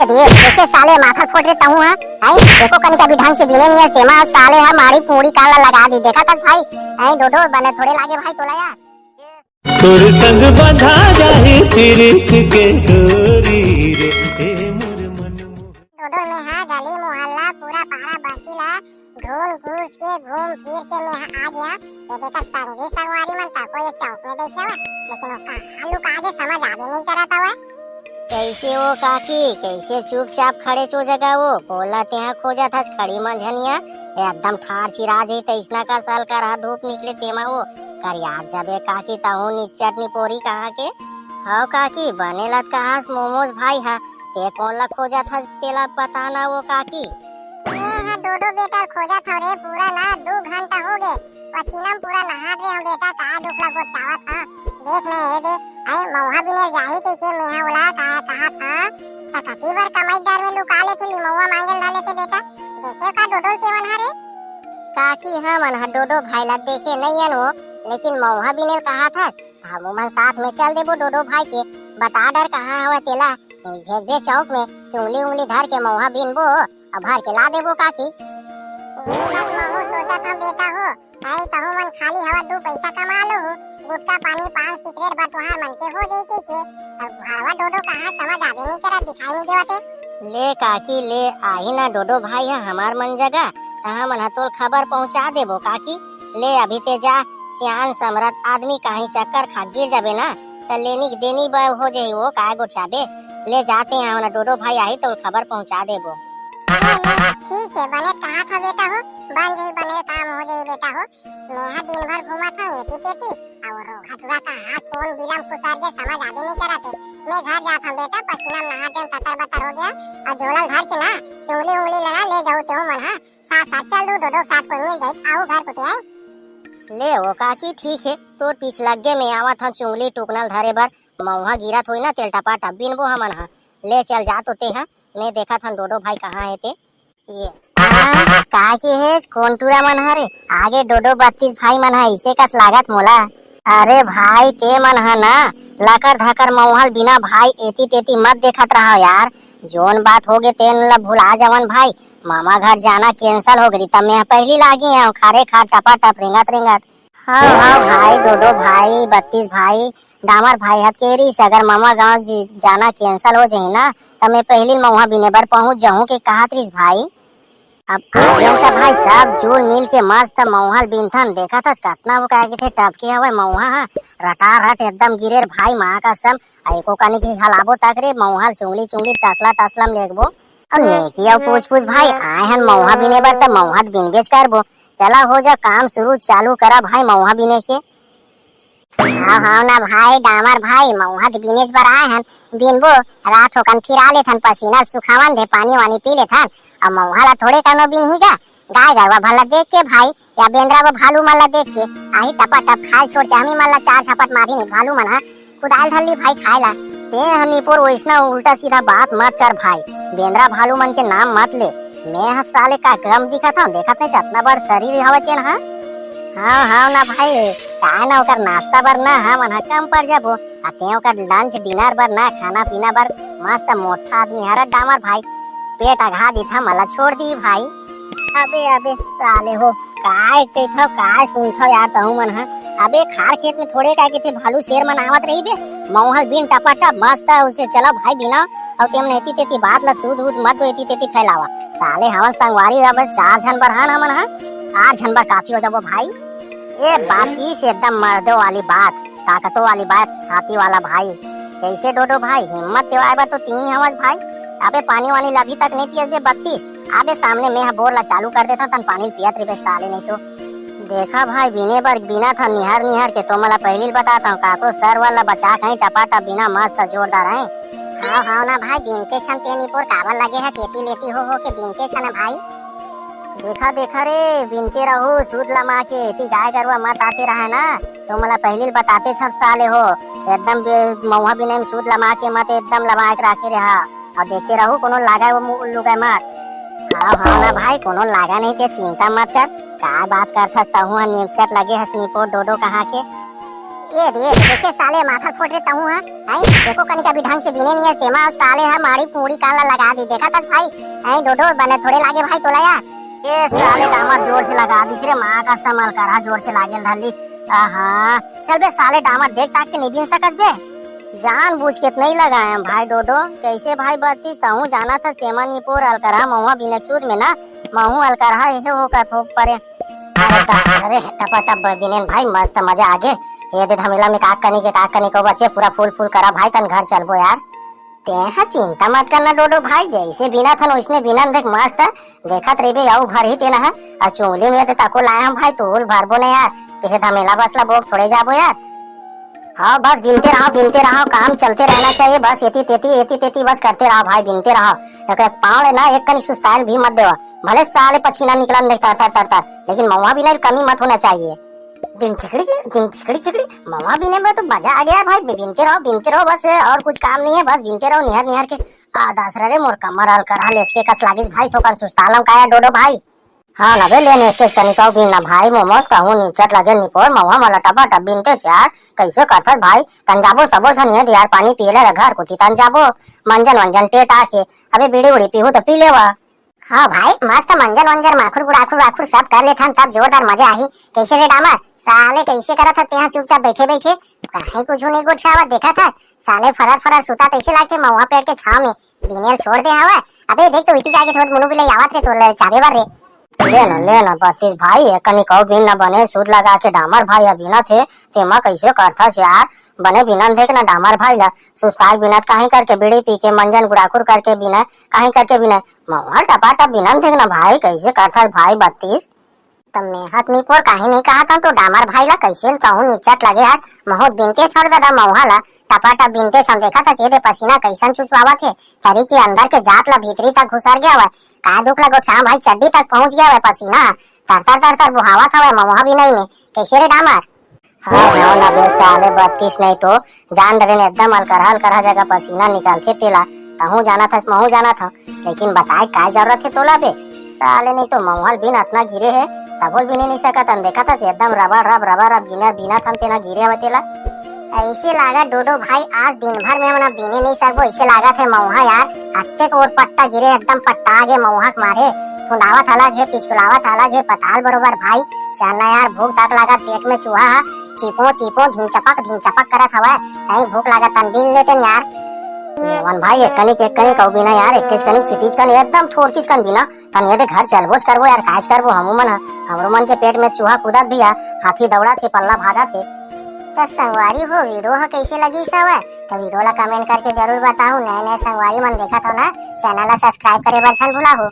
दिए देखे साले माथा फोड़ देता हूँ। हां देखो कनी कभी ढंग से बिने नहीं तेमा साले है मारी पूरी काला लगा दी देखा था भाई। हां डोडो बने थोड़े लागे भाई तोला यार तोर संग बंधा जाए प्रीत के डोरी रे ए मोर मन डोडो में हां गली मोहल्ला पूरा पारा बस्ती ला ढूंढ घूस के घूम फिर के मैं आ गया। ये देखा संगी संगवारी मन तक ये चौक में देखे हुआ लेकिन वो आलू का आगे समझ आवे नहीं करता हुआ। कैसे वो काकी कैसे चुपचाप खड़े चो जगह वो बोलते हैं खोजा था खड़ी मंझनिया एकदम ठार चिरा जे तैसना का साल का रहा धूप निकले तेमा वो कर याद जबे काकी ताहू नी चटनी पोरी कहाँ के हाउ काकी बनेला कहाँ मोमोज भाई हा ते कौन ला खोजा था तेला बताना वो काकी मैं डोडो बेटा खोजा था रे पूरा ना 2 घंटा हो गए पसीना पूरा नहा रहे हम बेटा कहाँ दुखला गोटावा था देख ले हे दे अरे मौहा बिने जाही के मैं ओला कहाँ था त कती बार कमाई दार में लुका लेते ली मौहा मांगल डाले थे बेटा देखे का डोडो के मन हरे काकी हां मन हा डोडो भाई ला देखे नहीं अन वो लेकिन मौहा बिने कहा था हम मन साथ में चल देबो डोडो भाई के बता डर कहाँ हवा तेला भेज दे चौक में चुंगली उंगली धर के मौहा बिनबो अब भर के ला देबो काकी हो सोचा था बेटा हो आई तहु मन खाली हवा 2 पैसा कमा लो गुटका पानी पान सिगरेट बा तुहार मन के हो जाई के अब भावा डोडो कहाँ समझ आवे नहीं करा दिखाई नहीं देवते ले काकी ले आही ना डोडो भाई है हमार मन जगह तहां मन तोल खबर पहुंचा देबो काकी ले अभी ते जा सियान समरत आदमी कहीं चक्कर खा गिर जाबे ना त लेनी देनी हो जाई वो काय गोठाबे ले जाते हैं ना डोडो भाई आई तो खबर पहुंचा देबो ठीक है बने कहाँ था बेटा हो बन जाई बने काम हो जाई बेटा हो मैं दिन भर घुमा था एती तेती और हटवा का हाथ कौन बिलम फुसार के समझ आवे नहीं कराते मैं घर जाता हूं बेटा पसीना नहाते ततर बतर हो गया और झोला धर के ना चुंगली उंगली लेना ले जाओ ते मन हां साथ साथ चल दो डोडो साथ को मिल जाए आओ घर कुटे आई ले वो काकी ठीक है तोर पीछ लग गे मैं आवा था चुंगली टुकनल धरे बर मौहा गिरा थोई ना तेल टपा टप बिनबो हमन हां ले चल जा तो ते हां मैं देखा था डोडो भाई कहाँ है ते ये कहा की है कौन टूरा मन हरे आगे डोडो 32 भाई मन है इसे कस लागत मोला अरे भाई ते मन है ना लकर धकर मौहल बिना भाई एती तेती मत देखत रहा यार जोन बात हो गए तेन ला भुला जवन भाई मामा घर जाना कैंसल हो गई तब मैं पहली लागी है खारे खा टपा टप रेंगत हाँ भाई डोडो भाई 32 भाई डामर भाई हकेरी से अगर मामा गांव जाना कैंसल हो जाए ना तो मैं पहली मौहा बिने बार पहुंच जाऊं के कहा त्रिस भाई अब आगे तो भाई सब जुल मिल के मस्त मौहल बिनथन देखा था कितना वो कहे थे टपके हवे मौहा रटा रट एकदम गिरे भाई माँ का सम एको कनी की हलाबो तक रे मौहल चुंगली चुंगली टसला टसलम लेगबो और नेकी और पूछ भाई आए हन मौहा बिने बर त मौहा बिन बेच करबो चला हो जा काम शुरू चालू करा भाई मौहा बिने के हाँ ना भाई डामर भाई मौहा बिनेज बर आए हन बिनबो रात होकन फिरा लेथन पसीना सुखावन दे पानी वानी पी लेथन अब मौहा ला थोड़े कनो बिन ही गा गाय गरवा भला देख के भाई या बेंद्रा वो भालू मन ला देख के आही टपा टप खाल छोड़ के हमी मन ला 4 छपट मारी नहीं भालू मन हा कुदाल धरली भाई खाए ला ते हनी पर वैसना उल्टा सीधा बात मत कर भाई बेंद्रा भालू मन के नाम मत ले मैं साले का कम दिखा था देखत नहीं इतना बड़ शरीर हवत है हाँ ना भाई का ना ओकर नाश्ता बर ना हाँ मन कम पड़ जाबो आते ओकर लंच डिनर बर ना खाना पीना बर मस्त मोटा आदमी हरा डामर भाई पेट अघा दी था मला छोड़ दी भाई अबे साले हो काय के था काय सुनथो यार तहु मन हा अबे खार खेत में थोड़े काय के थे भालू शेर मन आवत रही बे मौहल बिन टपाटा मस्त उसे चला भाई बिना और तेम नेती तेती बात ला सूद उद मत दो एती तेती फैलावा साले हवन संगवारी अब 4 जन बर हान हमन हा 8 जन बर काफी हो जाबो भाई ये बाकी से एकदम मर्दों वाली बात ताकतों वाली बात छाती वाला भाई कैसे डोडो भाई हिम्मत देवा आए तो 3 हमज भाई अबे पानी वानी अभी तक नहीं पियत बे 32 अबे सामने मैं बोर ला चालू कर देता तन पानी पियत रे बे साले नहीं तो देखा भाई बिने बर बिना था निहर के तो मला पहली बताता हूँ काको सर वाला बचा कहीं टपाटा बिना मस्त जोरदार है हाँ ना भाई बिनते छन तेनी पोर काबर लगे है चेती लेती हो के बिनते छन भाई देखा रे बिनते रहो सूद लमा के इतनी गाय गरवा मत आते रहे ना तो मला पहले बताते छन साले हो एकदम मौहा बिने में सूद लमा के मत एकदम लमा के रखे रहा और देखते रहो कोनो लागा वो लुगा मत हाँ ना भाई कोनो लागा नहीं के चिंता मत कर का बात करथस तहु निपचट लगे हस निपो डोडो कहाँ के ये देखिए साले माथा फोड़ देता हूँ। हां देखो कनिका भी ढंग से बिने नहीं है तेमा साले है मारी पूरी काला लगा दी देखा था भाई। ऐ डोडो बने थोड़े लागे भाई तोला यार। ये साले डामर जोर से लगा दी रे मां का संभाल कर जोर से लागेल धलिस। आहा चल बे साले डामर देख ताक के नहीं बिन सकत बे। जान बूझ के नहीं लगाए भाई डोडो कैसे भाई 32 ताऊ जाना था तेमा नी पोर अलकरा महुआ बिने सूद में ना महू अलकरा ये हो का ठोक परे। अरे टपा टप बिनेन भाई मस्त मजा आगे ये दे धमिला में काक कनी को बच्चे पूरा फूल फूल करा भाई तन घर चलबो यार। तेहा चिंता मत करना डोडो भाई जैसे बिना थन उसने बिना देख मस्त देखत रेबे आऊ भर ही तेना है आ चोली में ते ताको लाया भाई तोल भरबो ना यार किसे धमेला बसला बोक थोड़े जाबो यार। हाँ बस बिनते रहो काम चलते रहना चाहिए बस एती तेती बस करते रहो भाई बिनते रहो। एक पाँव ना एक कनी सुस्तायल भी मत देवा भले साले पसीना निकलन देख तर लेकिन महुआ भी नहीं कमी मत होना चाहिए। दिन चिकड़ी महुआ बिने में तो मजा आ गया भाई बिनते रहो बस और कुछ काम नहीं है बस बिनते रहो निहर के दास रे मोर कमर हल करा लेचके कस लागिस भाई तो कर सुस्तालम काया डोडो भाई। हाँ ना बे लेने केस कनी कहू बिना भाई मोमोस कहूँ नीचट लगे निपोर महुआ मला टपा टप बिनते यार कैसे करथस भाई तन जाबो सबो छन यार पानी पिएले घर को तन जाबो मंजन टेट आके अबे बीड़ी उड़ी पीहू तो पी लेवा। हाँ भाई मस्त मंजन माखुर बुड़ाखुर सब कर लेथन तब जोरदार मजा आई। कैसे रे डामर साले कैसे करा था तेहा चुपचाप बैठे कहीं कुछ नहीं गुटसावा देखा था साले फरर सुता तैसे लाके महुआ पेड़ के छाव में बिनेल छोड़ दे हवा। अबे देख तो इटी के आगे थोड़ा मुनु भी ले आवत रे तो चाबे बार रे लेना 32 भाई कनी कहू बिन न बने सूद लगा के डामर भाई बिना थे तेमा कैसे करथस यार बने बिना देख ना डामर भाई ला सुस्ताग बिना कहीं करके बीड़ी पी के मंजन गुड़ाखुर करके बिना कहीं करके बिना महुआ टपा टप बिना देख ना भाई कैसे करथस भाई 32 तब मैं हाथ नहीं पोर कहीं नहीं कहा था तो डामर भाई ला कैसे कहूँ नीचट लगे आज बहुत बिनते छोड़ दादा महुआ ला टपा टप बिनते सम देखा था चेहरे पसीना कैसन चुचवावा थे तरी के अंदर के जात ला भीतरी तक घुसर गया हुआ का दुख लगो भाई चड्डी तक पहुंच गया है पसीना तर बुहावा था महुआ भी नहीं में कैसे रे डामर। हाँ ना बे साले 32 नहीं तो जान डरे ने एकदम हल्का जगह पसीना निकालते तेला तहू जाना था महू जाना था लेकिन बताए क्या जरूरत है तोला बे साले नहीं तो महुआ बिन इतना गिरे है तबोल भी नहीं सकता देखा था एकदम रबर बिना थम तेना गिरे हुआ तेला ऐसे लागा डोडो भाई आज दिन भर में मना बीने नहीं सकबो ऐसे लागा थे महुआ यार हत्ते को पट्टा गिरे एकदम पट्टा आगे महुआ मारे फुंडावत अलग है पिचकुलावत अलग है पताल बरोबर भाई चलना यार भूख तक लगा पेट में चूहा चीपो धिन चपक करत हवा ऐ भूख लगा तन बिन लेते यार। लेवन भाई एक कनी कहू बिना यार एक कनी चिटीज कनी एकदम थोड़ किस कन बिना तन ये दे घर चलबोस करबो यार काज करबो हमू मन हमरो मन के पेट में चूहा कूदत भी हाथी दौड़ा थे पल्ला भागा थे। तो संगवारी हो वीडियो कैसे लगी सब तो वीडियो ला कमेंट करके जरूर बताओ नए संगवारी मन देखा तो ना चैनल ला सब्सक्राइब करे बर छन भूला हो।